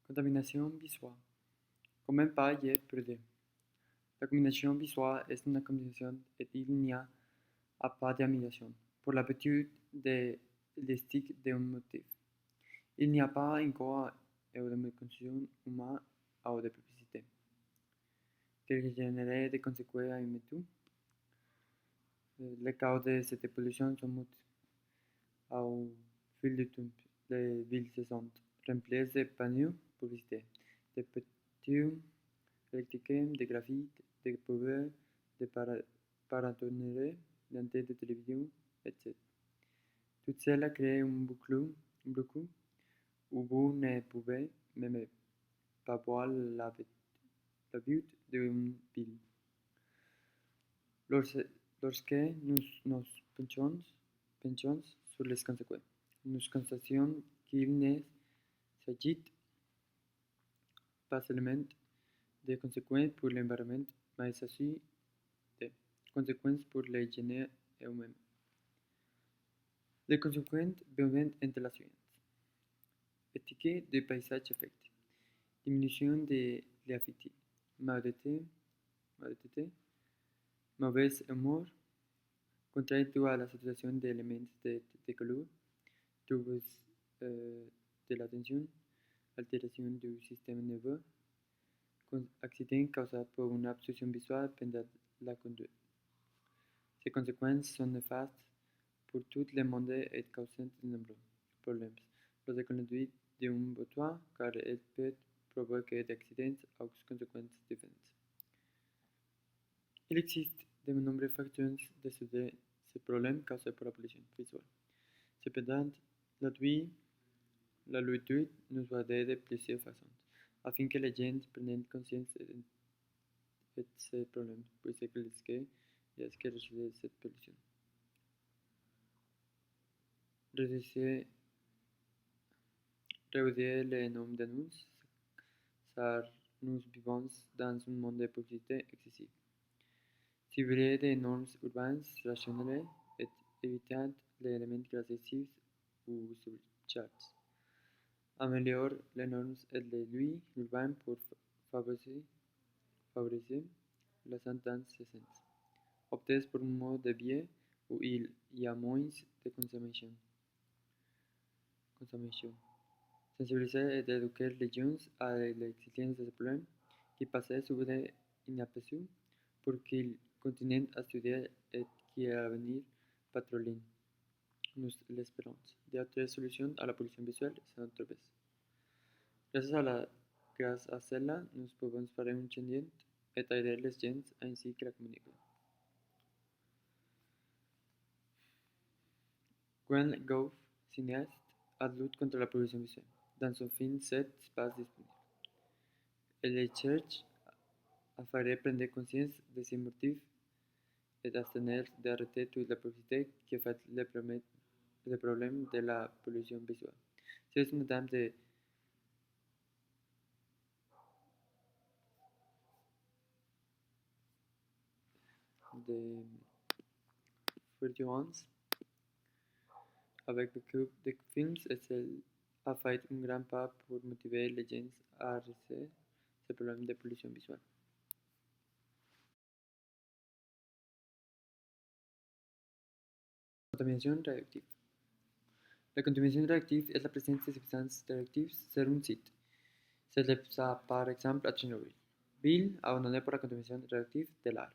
Contamination visuelle. Comment pas y perdre? La contamination visuelle est une contamination et il n'y a pas d'amélioration pour l'habitude de l'esthétique d'un motif. Il n'y a pas encore de méconnaissance humaine ou de publicité. Quel génère de conséquences immédiates? Les causes de cette pollution sont multiples. Au fil du temps, les villes se sont remplies de panneaux publicitaires, de petits électriques, de graffitis, de pubs, de paratonnerres, d'antennes de télévision, etc. Tout cela crée un boucle où vous ne pouvez même pas voir la vue d'une ville. Lorsque nous nous penchons sur les conséquences, nous constatons qu'il ne s'agit pas seulement de conséquences pour l'environnement, mais aussi de conséquences pour l'hygiène humaine. Les conséquences viennent entre las suivantes. Éthique du paysage affecté, diminution de l'affectif, malhonnêteté, mauvaise humeur, contrainte à la saturation d'éléments de couleur, troubles de l'attention, altération du système nerveux, accident causé par une obstruction visuelle pendant la conduite. Ces conséquences sont néfastes pour tout le monde et causent de nombreux problèmes. La conduite d'une voiture, car elle peut provoquer des accidents aux conséquences différentes. Il existe de nombreux facteurs de ce problème causé par la pollution visuelle. Cependant, la lutte nous va aider de plusieurs façons, afin que les gens prennent conscience de ce problème, puisque les risques de cette pollution. Réduire le nombre d'annonces, car nous vivons dans un monde de publicité excessive. Cibler des normes urbaines rationnelles et éviter les éléments agressifs ou surchargés. Améliorer les normes et les lieux urbains pour favoriser la santé dans ce sens. Opter pour un mode de vie où il y a moins de consommation. Sensibiliser et éduquer les jeunes à l'existence de ce problème qui passait souvent inaperçu pour qu'ils continuent à étudier et qui à l'avenir patrouillent. Nous l'espérons. D'autres solutions à la pollution visuelle sont trouvées. Grâce à cela, nous pouvons faire un changement et aider les gens ainsi que la communauté. Gwen Goff, cinéaste, a lutte contre la pollution visuelle dans son film 7 espaces disponibles. Elle cherche à faire prendre conscience de ces motifs et d'abstenir d'arrêter toute la publicité qui fait le problème de la pollution visuelle. C'est une dame de 41 avec beaucoup de films et elle a fait un grand pas pour motiver les gens à arrêter ce problème de pollution visuelle. Contaminación radioactiva. La contaminación radioactiva es la presencia de sustancias radioactivas en un sitio. Se le pasa, por ejemplo, a Chernobyl, abandonada por la contaminación radioactiva del aire.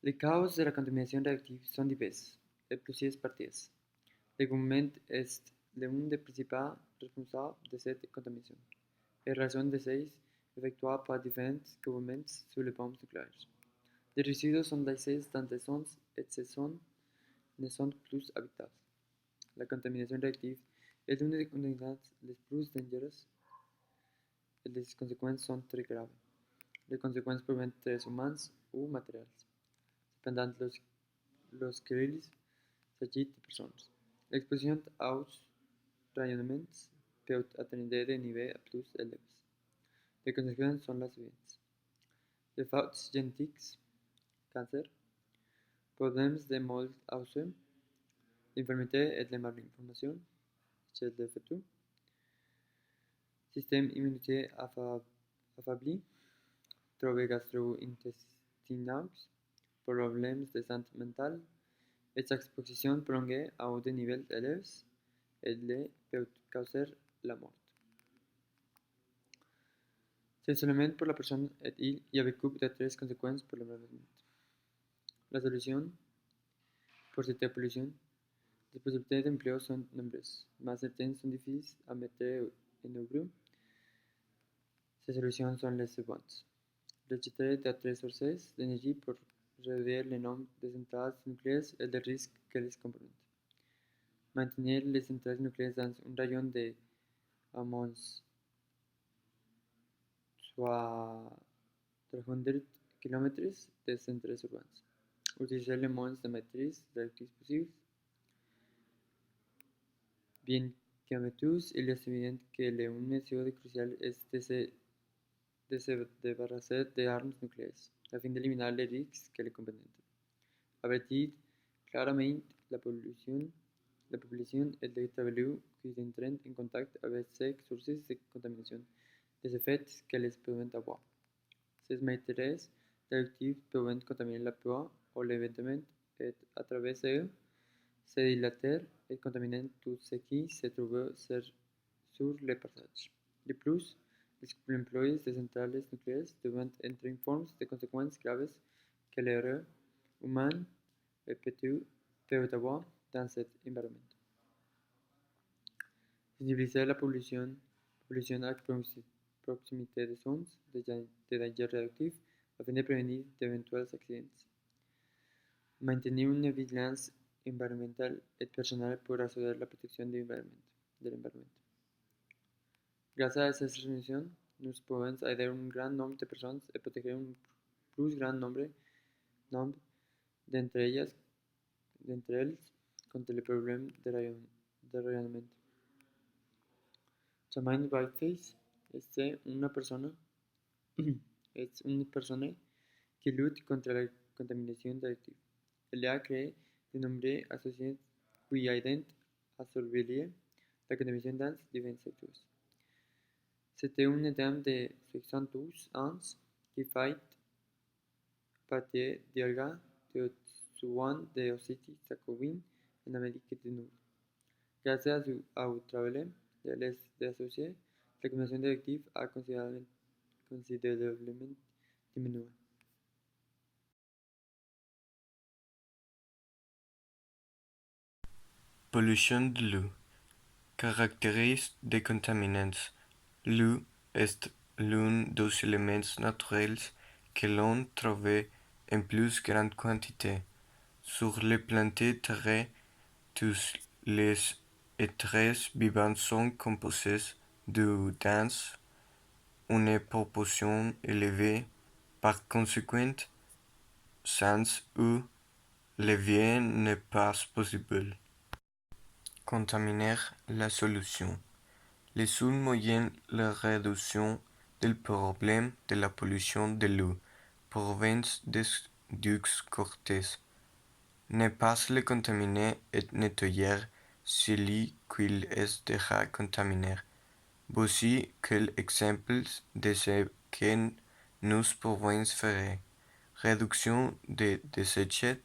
Les causes de la contaminación radioactiva son diversas et plusieurs parties. Le gouvernement est l'un des principaux responsables de cette contamination, et raison de ces effectués par différents gouvernements sur les bombes nucléaires. Les résidus sont laissés dans des zones et ces zones ne sont plus habitables. La contaminación radioactiva est l'une des contaminations les plus dangereuses et les conséquences sont très graves. Les conséquences peuvent être humaines ou matérielles. Cependant, lorsqu'il s'agit de personnes, l'exposition aux rayonnements peut atteindre des niveaux plus élevés. Les conséquences sont les suivantes. Les fautes génétiques, cancer, problèmes de moelle osseuse, l'infirmité et la malinformation chez les fœtus, système immunitaire affaibli, troubles gastro-intestinaux, problèmes de santé mentale, et exposition prolongée à haut niveaux élevés peut causer la mort. Si seulement pour la personne il y avait beaucoup d'autres conséquences pour l'environnement. La solution pour cette pollution, les possibilités d'emploi sont nombreuses, mais certaines sont difficiles à mettre en œuvre. Ces solutions sont les suivantes. Rejeter d'autres sources d'énergie pour réduire le nombre de centrales nucléaires et les risques qu'elles comportent. Maintenir les centrales nucléaires dans un rayon de à moins soit 300 km des centres urbains. Utiliser le moins de matrices radioactives possibles. Bien que tous, il est évident que une mesure cruciale est de se débarrasser des armes nucléaires, afin d'éliminar les risques que les componentes. Avertir clarament la population et d'établir qu'ils entrent en contact avec ces sources de contamination, des effets qu'elles peuvent avoir. Ces matériaux radioactifs peuvent contaminer la peau ou les vêtements et, à travers eux, se dilater et contaminer tout ce qui se trouve sur le passage. De plus, les employés des centrales nucléaires doivent être informés des conséquences graves que l'erreur humaine peut avoir dans cet environnement. Sensibiliser la population à proximité de zones de danger radioactif afin de prévenir d'éventuels accidents. Maintenir une vigilance environnementale et personnelle pour assurer la protección del environnement. Gracias a estas resoluciones, nous pouvons aider un grand nombre de personas y proteger un plus grand nombre d'entre ellas contra el problema de rayonamiento. Samantha Whiteface es una persona que lucha contra la contaminación radioactiva. Ella ha creado de nombreuses associations qui aident à surveiller la contamination dans différents secteurs. C'était une dame de 72 ans qui fait partie d'Olga de Tsuwan de Ossétie-Sakhalin en Amérique du Nord. Gracias au travail de les associés, la contamination radioactive a considérablement diminué. Pollution de l'eau. Caractéristique des contaminants. L'eau est l'un des éléments naturels que l'on trouve en plus grande quantité. Sur la planète Terre, tous les êtres vivants sont composés d'eau dans une proportion élevée. Par conséquent, sans eau, la vie n'est pas possible. Contaminer la solution. Le seul moyen de réduction du problème de la pollution de l'eau provient des deux côtés. Ne pas le contaminer et nettoyer celui qui est déjà contaminé. Voici quelques exemples de ce que nous pouvons faire. Réduction des déchets,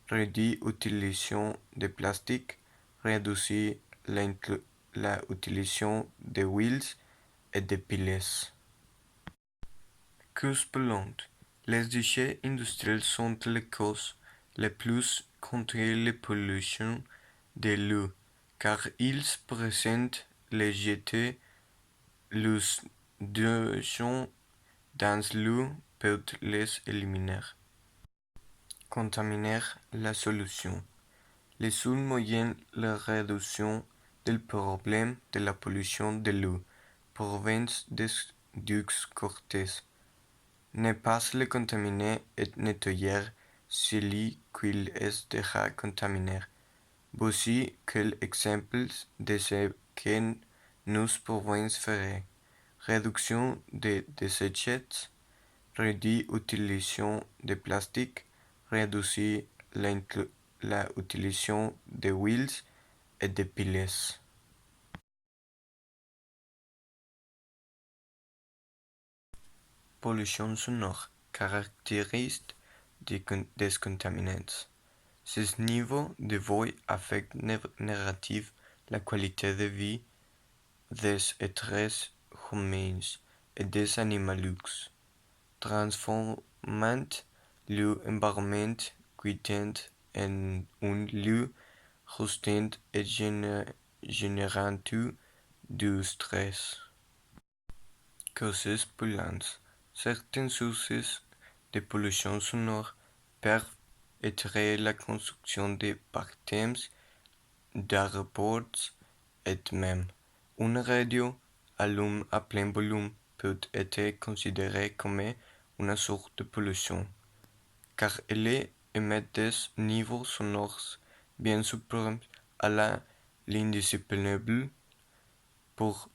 réduire l'utilisation de plastique, réduire l'utilisation de huiles et de piles. Causes polluantes. Les déchets industriels sont la cause la plus contre la pollution de l'eau, car ils présentent les jetés. Les déchets dans l'eau peuvent les éliminer. Contaminer la solution. Le seul moyen de réduction du problème de la pollution de l'eau provient des deux côtés. Ne pas le contaminer et nettoyer celui qui est déjà contaminé. Voici quelques exemples de ce que nous pouvons faire. Réduction des déchets, réduire l'utilisation de plastique, réduire l'utilisation de huiles et de piles. pollution sonore caractérise des contaminants. Ces niveaux de voix affectent négativement la qualité de vie des êtres humains et des animaux, transformant l'environnement quotidien en un lieu hostile et générant du stress. Causes polluantes. Certaines sources de pollution sonore peuvent être la construction de bâtiments, d'aéroports et même une radio à plein volume peut être considérée comme une source de pollution, car elle émet des niveaux sonores bien supérieurs à l'indispensable pour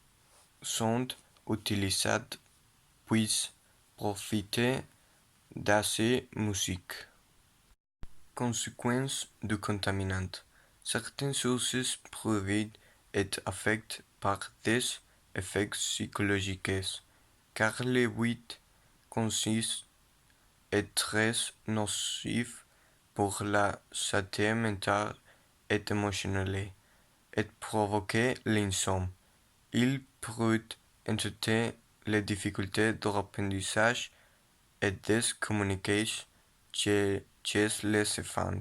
sont utilisés puis profiter de ces musiques. Conséquences du contaminant. Certaines sources peuvent être affectées par des effets psychologiques, car le bruit consiste est très nocif pour la santé mentale et émotionnelle et provoque l'insomnie. Il peut entraîner les difficultés d'apprentissage et de communication chez les enfants.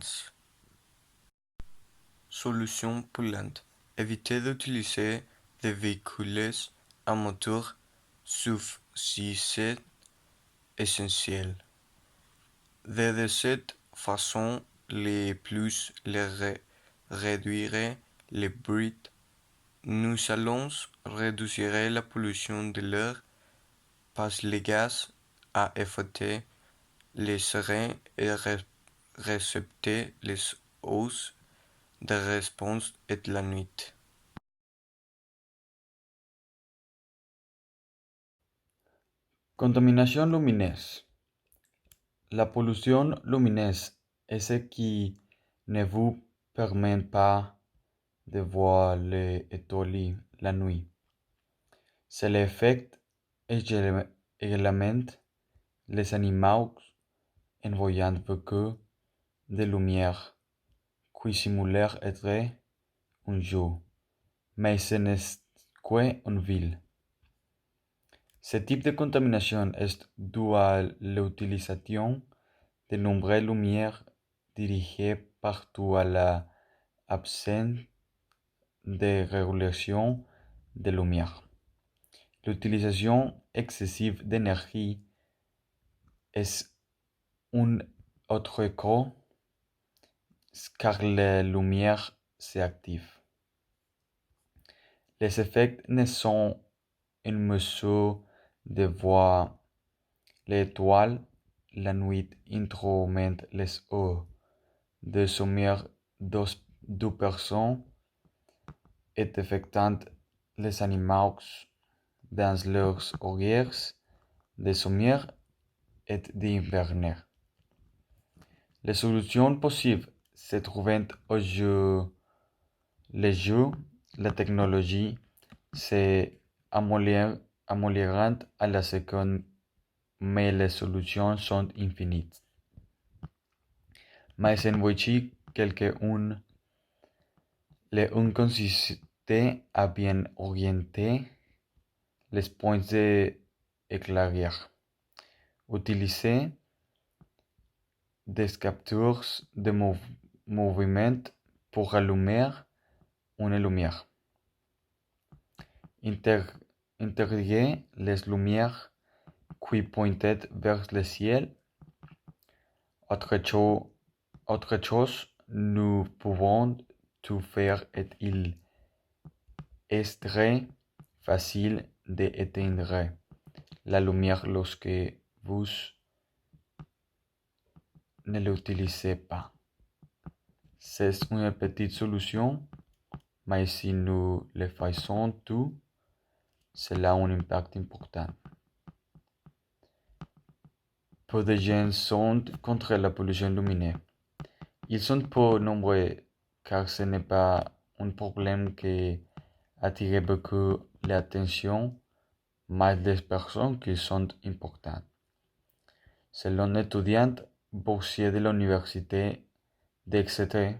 Solutions polluantes. Éviter d'utiliser des véhicules à moteur sauf si c'est essentiel. De cette façon, réduire le bruit. Nous allons réduire la pollution de l'air par les gaz à effet de serre et respecter les hausses de réponse et la nuit. Contaminación lumineuse. La pollution lumineuse est ce qui ne vous permet pas de voir les étoiles la nuit. C'est l'effet également les animaux en voyant beaucoup de lumière qui simule être un jeu, mais ce n'est qu'une ville. Ce type de contamination est dû à l'utilisation de nombreuses lumières dirigées partout à l'absence de régulation de lumière. L'utilisation excessive d'énergie est un autre cas car la lumière s'active. Les effets ne sont une mesure de voir l'étoile la nuit introduisant les heures de sommeil de personnes et affectant les animaux dans leurs horaires de sommeil et d'hiverner. Les solutions possibles se trouvent au jeu. Les jeux, la technologie s'améliorant à la seconde, mais les solutions sont infinies. Mais en voici quelques-unes. Un consiste à bien orienter les points d'éclairage. Utiliser des capteurs de mouvement pour allumer une lumière. Intégrer les lumières qui pointent vers le ciel. Autre chose, nous pouvons tout faire et il est très facile d'éteindre la lumière lorsque vous ne l'utilisez pas. C'est une petite solution, mais si nous le faisons tout, cela a un impact important. Peu de gens sont contre la pollution lumineuse. Ils sont peu nombreux car ce n'est pas un problème qui attire beaucoup l'attention, mais les personnes qui sont importantes. Selon l'étudiant boursier de l'université d'Exeter,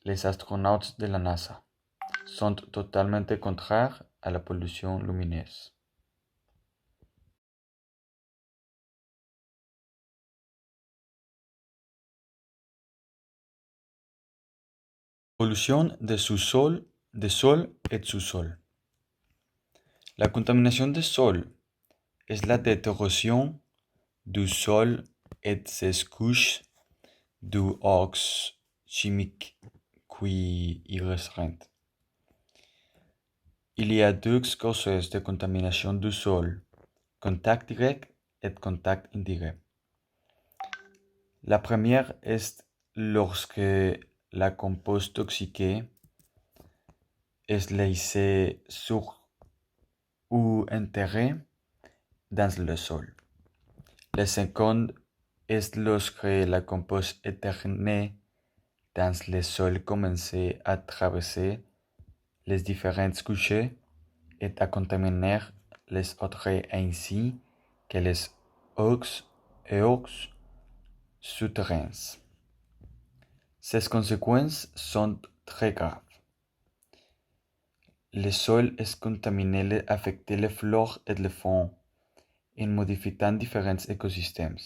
les astronautes de la NASA sont totalement contraires à la pollution lumineuse. Pollution de sous-sol, de sol et sous-sol. La contamination du sol est la détérioration du sol et ses couches d'oxydes chimiques qui y restent. Il y a deux causes de contamination du sol, contact direct et contact indirect. La première est lorsque la compost toxique est laissée sur ou enterrée dans le sol. La seconde est lorsque la compost éternée dans le sol commence à traverser les différentes couches et à contaminer les autres ainsi que les eaux souterraines. Ces conséquences sont très graves. Le sol est contaminé affecte les flores et les faunes en modifiant différents écosystèmes.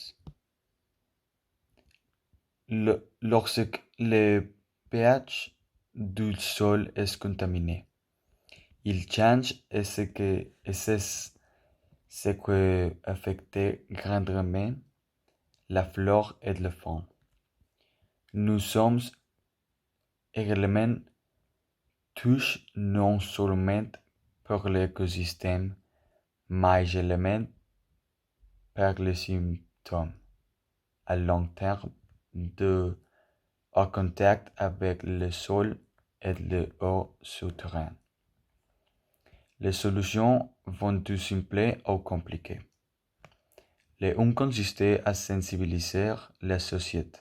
Lorsque le pH du sol est contaminé, il change et c'est ce qui affecte grandement la flore et la faune. Nous sommes également touchés non seulement par l'écosystème, mais également par les symptômes à long terme en contact avec le sol et l'eau souterraine. Les solutions vont du simple au compliqué. Le un consiste à sensibiliser la société.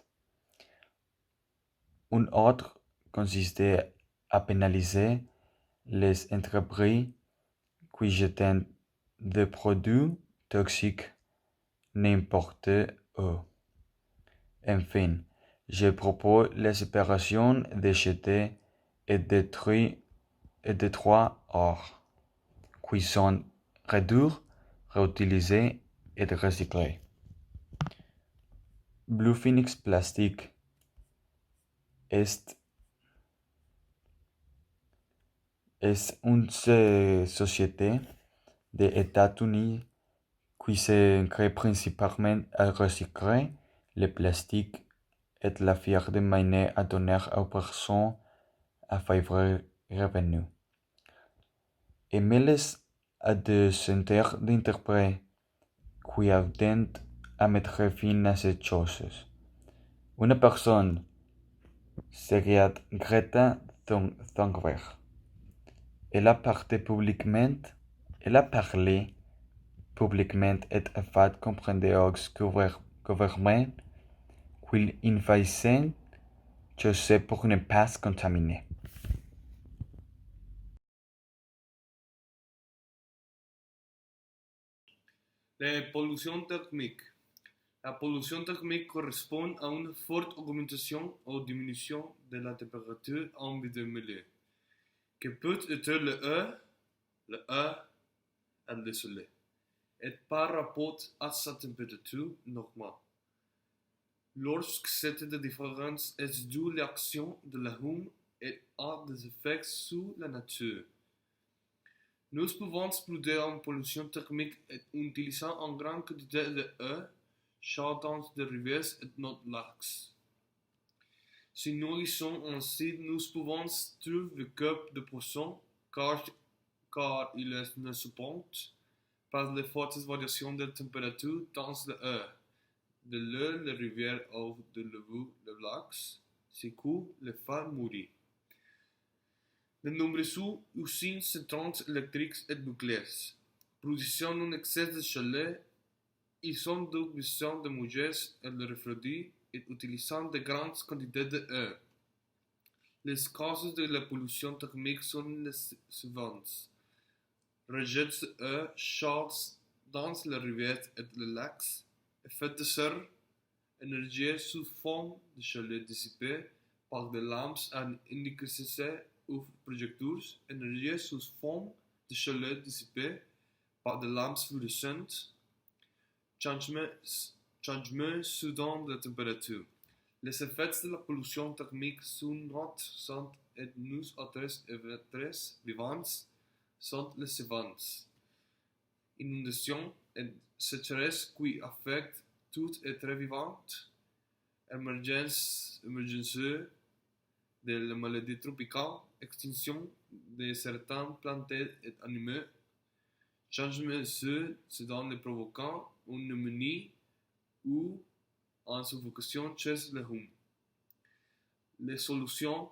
Un autre consiste à pénaliser les entreprises qui jettent des produits toxiques n'importe où. Enfin, je propose la séparation des jetés et des trois ors, qui sont réduire, réutiliser et recycler. Blue Phoenix Plastic est une société des États-Unis qui se crée principalement à recycler le plastique et la fière de manière à donner aux personnes à faible revenu. Et mêlés à des centaines d'interprètes qui aident à mettre fin à ces choses. Une personne serait Greta Thunberg. Elle a parlé publiquement et a fait comprendre aux gouvernements qu'ils faisaient chose pour ne pas se contaminer. La pollution thermique. La pollution thermique correspond à une forte augmentation ou diminution de la température ambiante, qui peut être le E et le soleil, et par rapport à sa température normale. Lorsque cette différence est due à l'action de l'homme et a des effets sur la nature. Nous pouvons exploiter en pollution thermique en utilisant une grande quantité de eau chaude dans des rivières et nos lacs. Si nous lisons ainsi, nous pouvons trouver le cube de poisson car il est ne supporte pas les fortes variations de température dans l'eau. De l'eau, les rivières ou de l'eau, les lacs, ce qui les fait mourir. De nombreuses usines centrales électriques et nucléaires produisent un excès de chaleur. Ils ont donc besoin de mouiller et de refroidir et utilisant de grandes quantités d'eau. Les causes de la pollution thermique sont les suivantes. Rejets d'eau chaude dans les rivières et les lacs, effet de serre, énergie sous forme de chaleur dissipée par des lampes à incandescence ou projecteurs, énergie sous forme de chaleur dissipée par des lampes fluorescentes, changement soudain de la température. Les effets de la pollution thermique sur notre santé et nos autres êtres vivants sont les suivants. Inondations et sécheresse qui affectent tout être vivant, émergence de la maladie tropicale, extinction de certaines plantes et animaux, changement soudain les provoquant une pneumonie ou en suffocation chez l'homme. Les solutions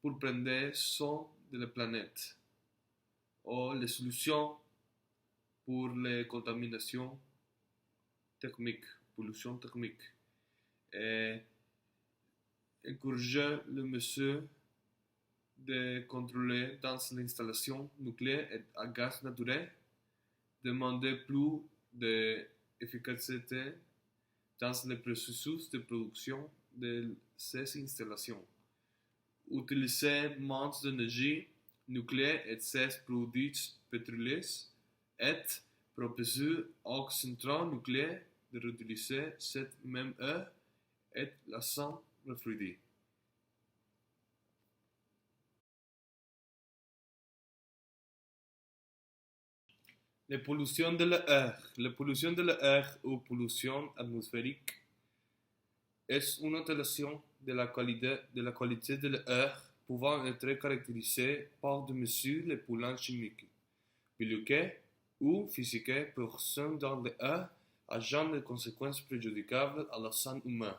pour prendre soin de la planète ou les solutions pour les contaminations thermiques, pollution thermique. Et encourager le monsieur de contrôler dans l'installation nucléaire et à gaz naturel, demander plus d'efficacité dans le processus de production de ces installations. Utiliser moins d'énergie nucléaire et ses produits pétroliers et proposer aux centrales nucléaires de réutiliser cette même eau et la sans refroidir. La pollution de l'air. La pollution de l'air ou pollution atmosphérique est une altération de la qualité de l'air pouvant être caractérisée par des mesures les polluants chimiques, biologiques ou physiques présents dans l'air ayant des conséquences préjudiciables à la santé humaine,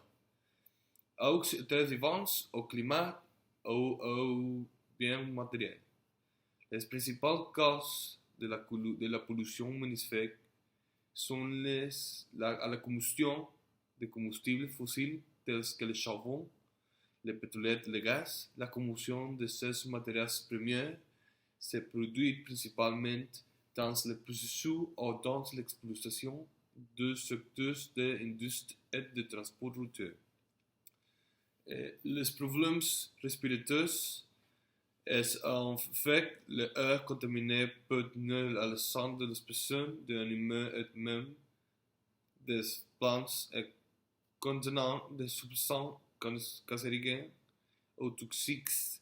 aux êtres vivants, au climat ou aux biens matériels. Les principales causes de la pollution atmosphérique sont la combustion de combustibles fossiles tels que le charbon, le pétrole et le gaz. La combustion de ces matières premières se produit principalement dans le processus ou dans l'exploitation de secteurs de l'industrie et de transport routier. Les problèmes respiratoires est en fait l'air contaminé peut nuire à la santé des personnes, des animaux et même des plantes et contenant des substances cancérigènes ou toxiques.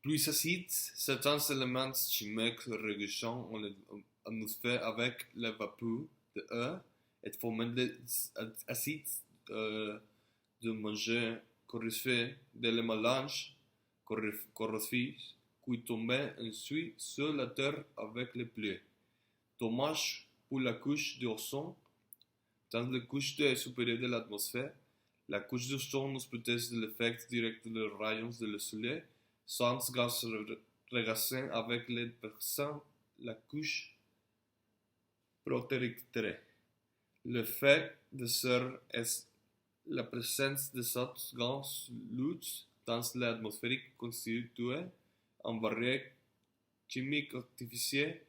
Plus acides, certains éléments chimiques regorgeant en l'atmosphère avec la vapeur de l'air et formant des acides de manger corrosifs de les mélanges corrosifs qui tombent ensuite sur la terre avec les pluies. Dommage pour la couche d'ozone. Dans la couche supérieure de l'atmosphère, la couche d'ozone nous protège de l'effet direct des rayons du soleil sans gaz ragacés avec les personnes la couche protectrice. L'effet de serre est la présence de cette gaz lutte dans l'atmosphère constituée en barrière chimique artificielle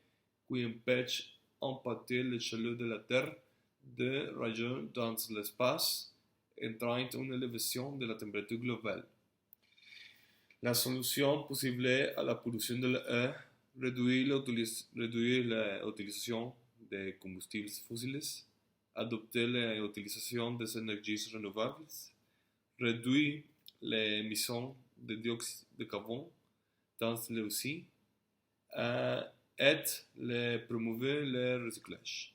qui empêche d'empêcher la chaleur de la Terre de rayonner dans l'espace, entraînant une élévation de la température globale. La solution possible à la pollution de l'air, réduire l'utilisation des combustibles fossiles, adopter l'utilisation des énergies renouvelables, réduire les émissions de dioxyde de carbone dans les aussi, et promouvoir le recyclage.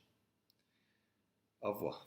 Au revoir.